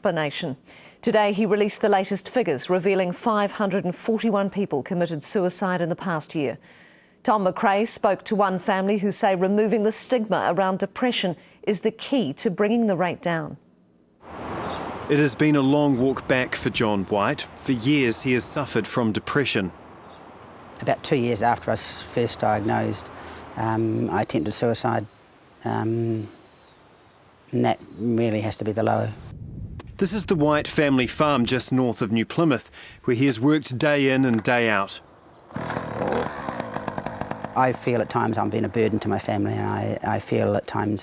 Explanation. Today he released the latest figures, revealing 541 people committed suicide in the past year. Tom McRae spoke to one family who say removing the stigma around depression is the key to bringing the rate down. It has been a long walk back for John White. For years he has suffered from depression. About 2 years after I was first diagnosed, I attempted suicide, and that really has to be the low. This is the White family farm just north of New Plymouth, where he has worked day in and day out. I feel at times I'm being a burden to my family, and I feel at times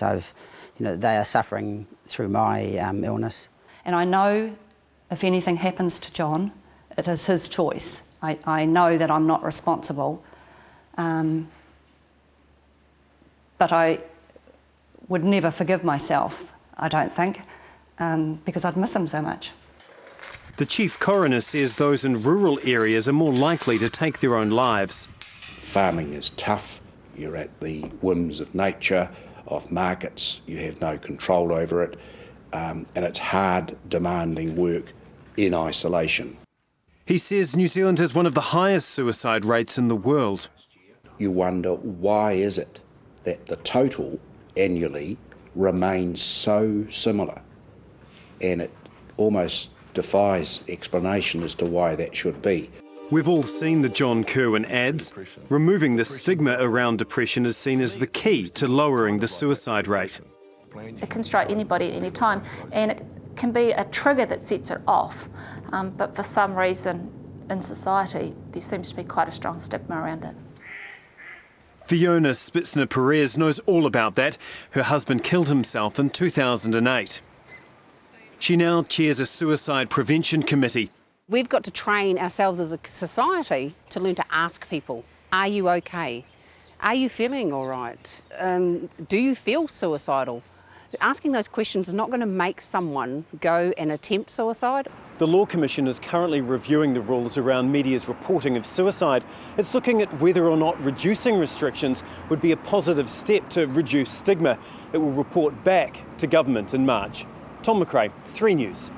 they are suffering through my illness. And I know if anything happens to John, it is his choice. I know that I'm not responsible, but I would never forgive myself, I don't think, because I'd miss him so much. The chief coroner says those in rural areas are more likely to take their own lives. Farming is tough. You're at the whims of nature, of markets. You have no control over it, and it's hard, demanding work in isolation. He says New Zealand has one of the highest suicide rates in the world. You wonder, why is it that the total annually remains so similar? And it almost defies explanation as to why that should be. We've all seen the John Kirwan ads. Removing the stigma around depression is seen as the key to lowering the suicide rate. It can strike anybody at any time, and it can be a trigger that sets it off. But for some reason in society, there seems to be quite a strong stigma around it. Fiona Szpetnar-Perez knows all about that. Her husband killed himself in 2008. She now chairs a suicide prevention committee. We've got to train ourselves as a society to learn to ask people, are you okay? Are you feeling all right? Do you feel suicidal? Asking those questions is not going to make someone go and attempt suicide. The Law Commission is currently reviewing the rules around media's reporting of suicide. It's looking at whether or not reducing restrictions would be a positive step to reduce stigma. It will report back to government in March. Tom McRae, 3 News.